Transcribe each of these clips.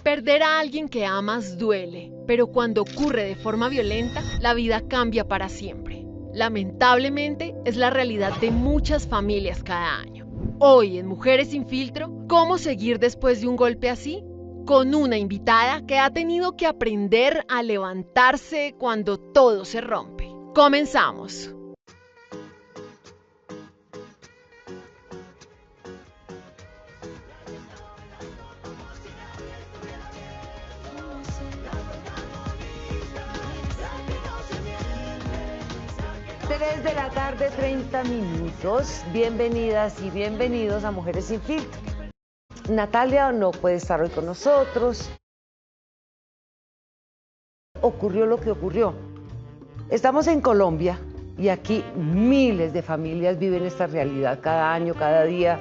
Perder a alguien que amas duele, pero cuando ocurre de forma violenta, la vida cambia para siempre. Lamentablemente, es la realidad de muchas familias cada año. Hoy en Mujeres sin Filtro, ¿cómo seguir después de un golpe así? Con una invitada que ha tenido que aprender a levantarse cuando todo se rompe. Comenzamos. Tres de la tarde, 30 minutos. Bienvenidas y bienvenidos a Mujeres sin Filtro. Natalia no puede estar hoy con nosotros. Ocurrió lo que ocurrió. Estamos en Colombia y aquí miles de familias viven esta realidad cada año, cada día.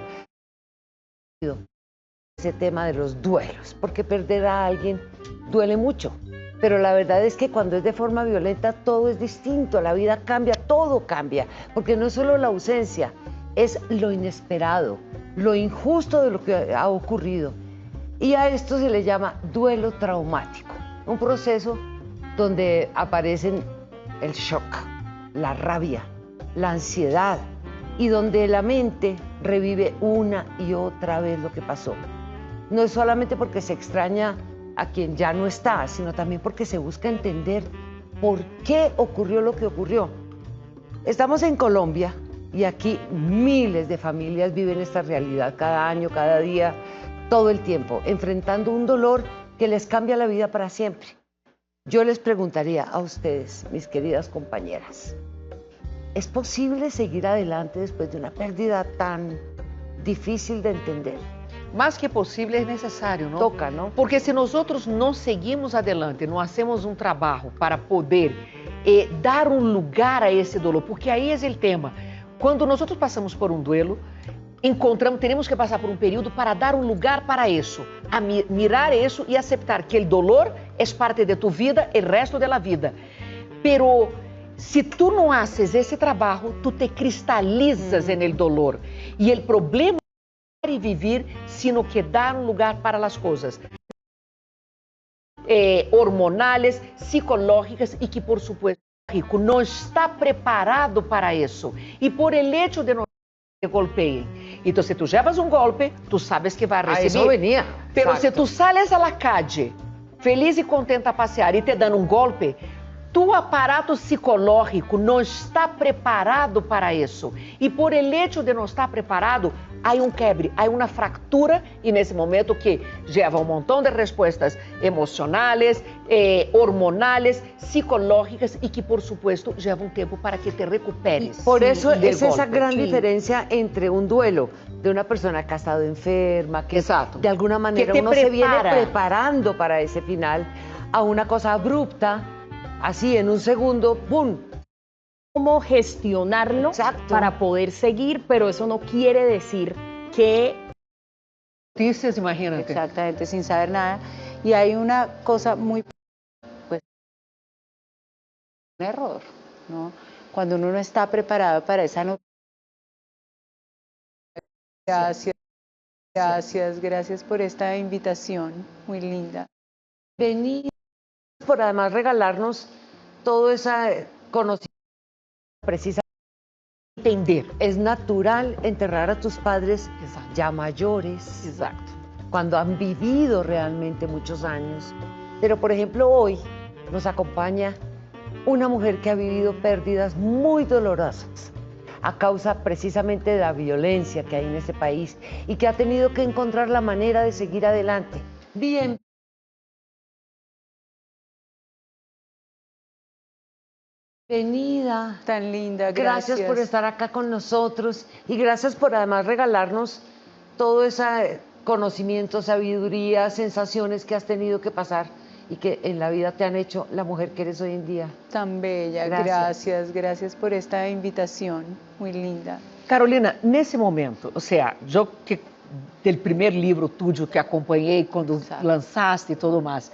Ese tema de los duelos, porque perder a alguien duele mucho. Pero la verdad es que cuando es de forma violenta todo es distinto, la vida cambia, todo cambia, porque no es solo la ausencia, es lo inesperado, lo injusto de lo que ha ocurrido. Y a esto se le llama duelo traumático, un proceso donde aparecen el shock, la rabia, la ansiedad, y donde la mente revive una y otra vez lo que pasó. No es solamente porque se extraña a quien ya no está, sino también porque se busca entender por qué ocurrió lo que ocurrió. Estamos en Colombia y aquí miles de familias viven esta realidad cada año, cada día, todo el tiempo, enfrentando un dolor que les cambia la vida para siempre. Yo les preguntaría a ustedes, mis queridas compañeras, ¿es posible seguir adelante después de una pérdida tan difícil de entender? Más que possível, é necessário, não? Toca, não? Porque se nós outros não seguimos adelante, não hacemos um trabalho para poder dar um lugar a esse dolor, porque aí é o tema. Quando nós outros passamos por um duelo, teremos que passar por um período para dar um lugar para isso, a mirar isso e aceitar que o dolor é parte de tu vida, o resto da vida. Pero se tu não haces esse trabalho, tu te cristalizas en el dolor. E o problema e vivir, sino que dar um lugar para as coisas hormonais, psicológicas e que, por supuesto, rico não está preparado para isso. E por el hecho de não te golpeiem. Então, se tu llevas um golpe, tu sabes que vai receber. Isso venia. Pero Exacto. se tu sales a la calle, feliz e contenta a passear e te dando um golpe, tu aparato psicológico não está preparado para isso. E por el hecho de não estar preparado, há um quebre, há uma fractura, e nesse momento que leva um montão de respostas emocionais, hormonais, psicológicas, e que, por supuesto, leva um tempo para que te recuperes. Por eso del es esa golpe. gran Sí. diferencia entre un duelo de una persona que ha estado enferma, que Exacto. de alguna manera te uno se viene prepara. preparando para ese final, a una cosa abrupta, así en un segundo, ¡pum! Cómo gestionarlo Exacto. para poder seguir, pero eso no quiere decir que Notícias, imagínate. Exactamente, sin saber nada. Y hay una cosa muy, pues, un error, ¿no? Cuando uno no está preparado para esa noticia. Gracias por esta invitación, muy linda. Venir por además regalarnos todo ese conocimiento precisa. Entender. Es natural enterrar a tus padres Exacto. ya mayores, Exato. cuando han vivido realmente muchos años. Pero, por ejemplo, hoy nos acompaña una mujer que ha vivido pérdidas muy dolorosas a causa precisamente de la violencia que hay en este país y que ha tenido que encontrar la manera de seguir adelante. Bien. Bienvenida. Tan linda, Gracias por estar acá con nosotros y gracias por además regalarnos todo ese conocimiento, sabiduría, sensaciones que has tenido que pasar y que en la vida te han hecho la mujer que eres hoy en día. Tan bella, gracias por esta invitación, muy linda. Carolina, nesse momento, ou seja, eu que del primeiro livro tuyo que acompanhei quando Exato. lançaste e tudo mais,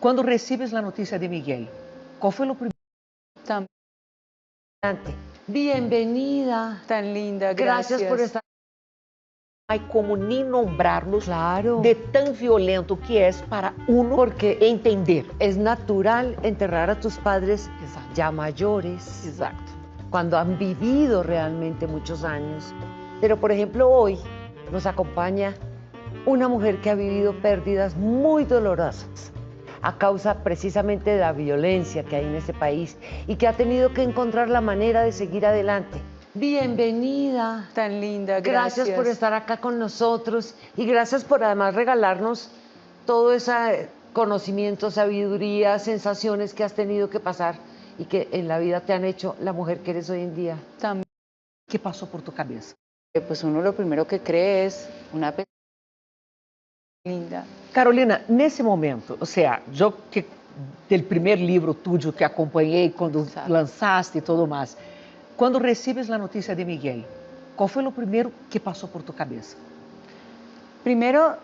quando recebes a notícia de Miguel, qual foi o primeiro? Tan, Bienvenida. tan linda, Gracias por estar hay como ni nombrarlos Claro. de tan violento que es para uno Porque entender. es natural enterrar a tus padres Exacto. ya mayores, Exacto. cuando han vivido realmente muchos años. Pero, por ejemplo, hoy nos acompaña una mujer que ha vivido pérdidas muy dolorosas a causa precisamente de la violencia que hay en este país y que ha tenido que encontrar la manera de seguir adelante. Bienvenida. Tan linda, Gracias por estar acá con nosotros y gracias por además regalarnos todo ese conocimiento, sabiduría, sensaciones que has tenido que pasar y que en la vida te han hecho la mujer que eres hoy en día. También, ¿Qué pasó por tu cabeza? pues uno lo primero que cree es una persona linda. Carolina, nesse momento, ou seja, eu que del primeiro livro tuyo que acompanhei quando Exato. lançaste e tudo mais, quando recebes a notícia de Miguel, qual foi o primeiro que passou por tu cabeça? Primero,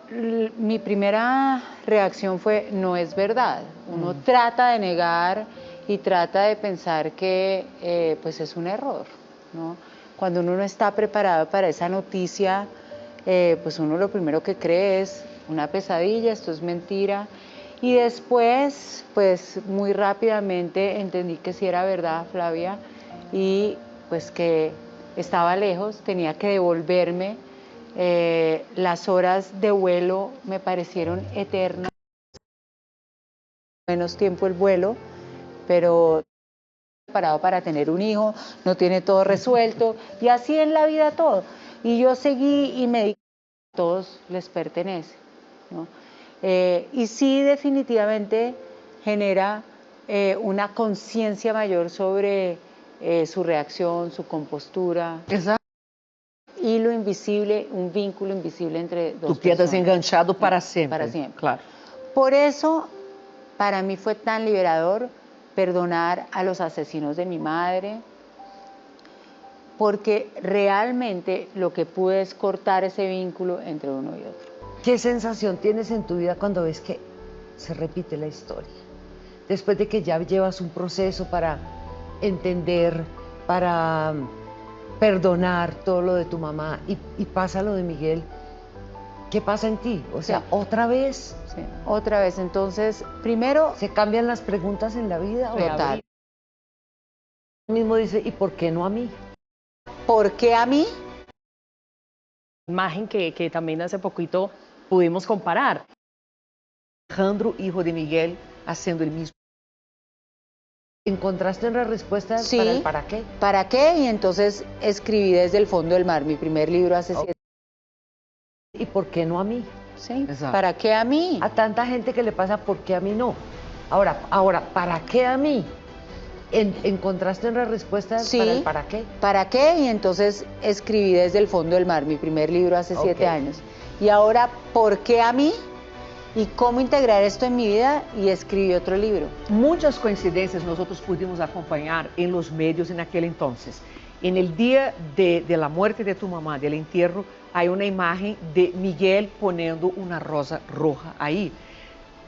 mi primera reacción fue, no es verdad. Uno trata de negar y trata de pensar que pues es un error, ¿no? Cuando uno no está preparado para esa noticia, pues uno lo primero que cree es una pesadilla, esto es mentira. Y después, pues muy rápidamente entendí que sí era verdad, Flavia, y pues que estaba lejos, tenía que devolverme. Las horas de vuelo me parecieron eternas, menos tiempo el vuelo, pero preparado para tener un hijo, no tiene todo resuelto, y así en la vida todo. Y yo seguí y me di cuenta que a todos les pertenece, ¿no? Y sí, definitivamente genera una conciencia mayor sobre su reacción, su compostura. Exato. Hilo invisible, un vínculo invisible entre dos Tu quedas personas. enganchado para sempre. Para siempre. Claro. Por eso, para mí fue tan liberador perdonar a los asesinos de mi madre, porque realmente lo que pude es cortar ese vínculo entre uno y otro. ¿Qué sensación tienes en tu vida cuando ves que se repite la historia? Después de que ya llevas un proceso para entender, para perdonar todo lo de tu mamá y pasa lo de Miguel, ¿qué pasa en ti? O sea, Sí. ¿otra vez Sí, otra vez, entonces, primero, se cambian las preguntas en la vida? total. Él mismo dice, ¿y por qué no a mí? ¿Por qué a mí? Imagen que también hace poquito pudimos comparar. Alejandro, hijo de Miguel, haciendo el mismo. ¿Encontraste una respuesta Sí. para el para qué? ¿Para qué? Y entonces escribí Desde el fondo del mar, mi primer libro hace 7 ¿Y por qué no a mí? años. ¿Sí? Exacto. ¿Para qué a mí? A tanta gente que le pasa, ¿por qué a mí no? Ahora, ¿para qué a mí? ¿Encontraste una respuesta Sí. para el para qué? ¿Para qué? Y entonces escribí Desde el fondo del mar, mi primer libro hace 7 Ok. años. Y ahora, ¿por qué a mí? ¿Y cómo integrar esto en mi vida? Y escribí otro libro. Muitas coincidências nós pudimos acompanhar em los medios naquele entonces. En el día de la muerte de tu mamá, del entierro, hay una imagen de Miguel poniendo una rosa roja ahí.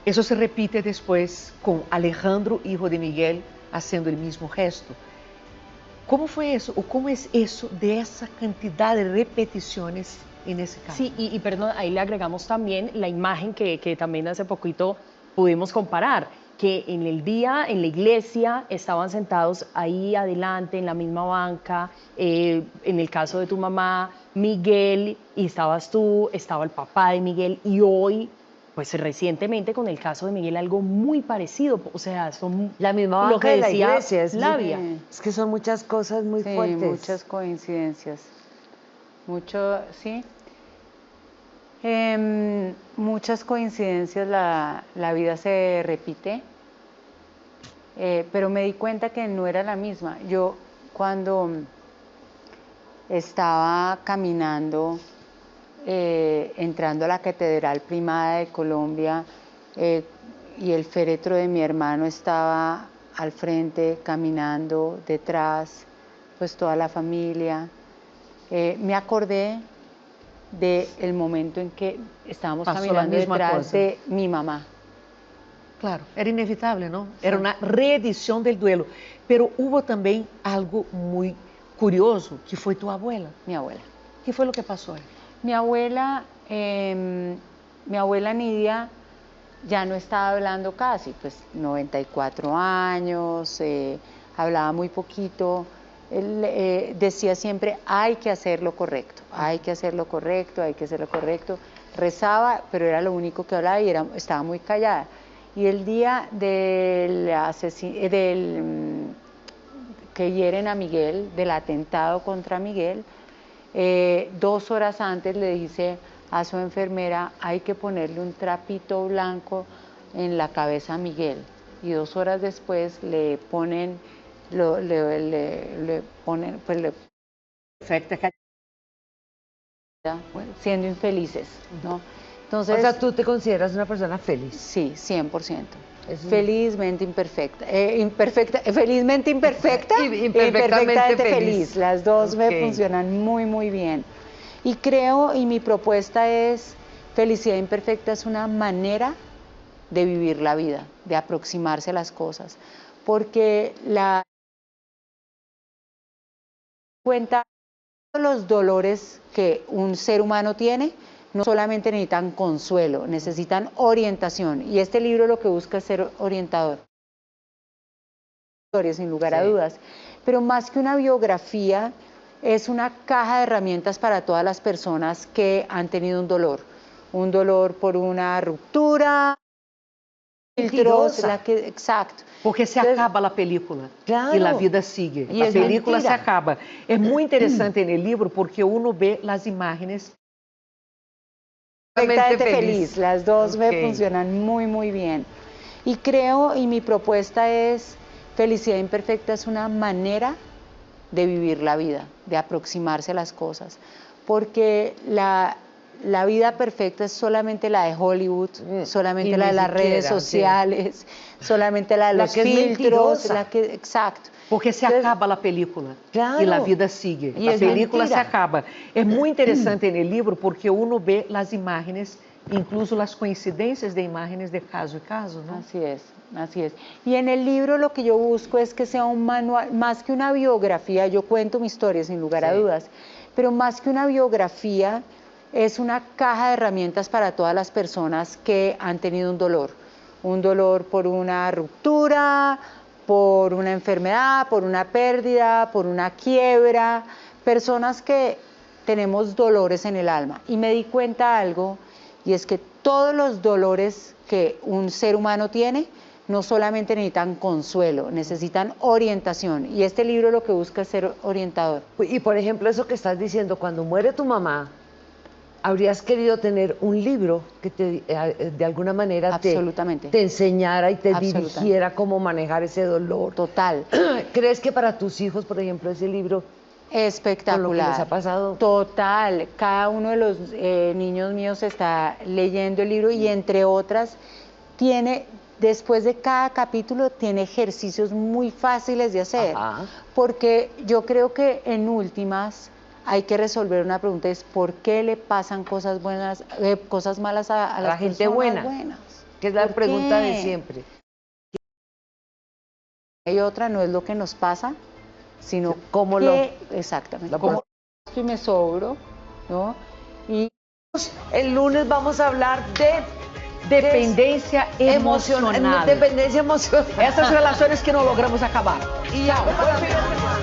Eso se repite después con Alejandro, hijo de Miguel, haciendo el mismo gesto. ¿Cómo fue eso? ¿O cómo es eso de esa cantidad de repeticiones en ese caso? Sí, y perdón, ahí le agregamos también la imagen que también hace poquito pudimos comparar, que en el día, en la iglesia, estaban sentados ahí adelante, en la misma banca, en el caso de tu mamá, Miguel, y estabas tú, estaba el papá de Miguel, y hoy, pues recientemente con el caso de Miguel, algo muy parecido, o sea, son La misma lo banca que de la decía iglesia. Flavia. Sí. Es que son muchas cosas muy Sí, fuertes. muchas coincidencias. Sí. Muchas coincidencias, la vida se repite, pero me di cuenta que no era la misma. Yo cuando estaba caminando, entrando a la Catedral Primada de Colombia, y el féretro de mi hermano estaba al frente, caminando detrás, pues toda la familia, me acordé del momento en que estábamos Pasó la caminando misma detrás cosa. de mi mamá. Claro, era inevitable, ¿no? Era una reedición del duelo. Pero hubo también algo muy curioso, que fue tu abuela. Mi abuela. ¿Qué fue lo que pasó ahí? Mi abuela Nidia ya no estaba hablando casi, pues 94 años, hablaba muy poquito. Él decía siempre, hay que hacer lo correcto, hay que hacer lo correcto, hay que hacer lo correcto. Rezaba, pero era lo único que hablaba y estaba muy callada. Y el día que hieren a Miguel, del atentado contra Miguel, 2 horas antes le dice a su enfermera, hay que ponerle un trapito blanco en la cabeza a Miguel. Y 2 horas después le ponen, siendo infelices, ¿no? Entonces, O sea, tú te consideras una persona feliz. sí, 100%. Es un- Felizmente imperfecta. Felizmente imperfecta Y e imperfectamente feliz. feliz. Las dos Ok. me funcionan muy, muy bien. Y creo, y mi propuesta es, felicidad imperfecta es una manera de vivir la vida, de aproximarse a las cosas. Porque cuenta los dolores que un ser humano tiene, no solamente necesitan consuelo, necesitan orientación. Y este libro lo que busca es ser orientador, sin lugar a dudas. Pero más que una biografía, es una caja de herramientas para todas las personas que han tenido un dolor por una ruptura, filtros, Mentirosa. exacto. Porque se Entonces, acaba a película Claro. e a vida sigue. E a é película mentira. se acaba. É muito interessante no livro porque uno vê as imagens. Perfectamente feliz. Las dos me Ok. funcionan muy, muy bien. Y creo, y mi propuesta es, felicidad imperfecta es una manera de vivir la vida, de aproximarse a las cosas. Porque la vida perfecta es solamente la de Hollywood, solamente y la ni de las redes siquiera, sí. sociales, solamente la de La los que es filtros, mentirosa. exacto. Porque se Entonces, acaba a película Claro. e a vida sigue. E a é película se mentira. acaba. É muito interessante no livro porque uno vê as imagens, incluso as coincidências de imagens de caso e caso, ¿no? Así es, así es. Y en el libro lo que yo busco es que sea un manual, más que una biografía, yo cuento mi historia sin lugar a Sí. dudas, pero más que una biografía, es una caja de herramientas para todas las personas que han tenido un dolor por una ruptura, por una enfermedad, por una pérdida, por una quiebra, personas que tenemos dolores en el alma. Y me di cuenta algo, y es que todos los dolores que un ser humano tiene no solamente necesitan consuelo, necesitan orientación. Y este libro lo que busca es ser orientador. Y por ejemplo, eso que estás diciendo, cuando muere tu mamá, ¿habrías querido tener un libro que de alguna manera Absolutamente. te enseñara y te Absolutamente. dirigiera cómo manejar ese dolor? Total. ¿Crees que para tus hijos, por ejemplo, ese libro, Espectacular. con lo que les ha pasado? Total. Cada uno de los niños míos está leyendo el libro y entre otras después de cada capítulo tiene ejercicios muy fáciles de hacer. Ajá. Porque yo creo que en últimas hay que resolver una pregunta, es ¿por qué le pasan cosas malas a la las gente personas buena? buenas? Que es la ¿Por pregunta qué? de siempre. Hay otra, no es lo que nos pasa, sino ¿Cómo exactamente. lo- Como y me sobro, ¿no? Y El lunes vamos a hablar de Dependência emocional. Dependencia emocional. Essas relações que não logramos acabar. Y ahora-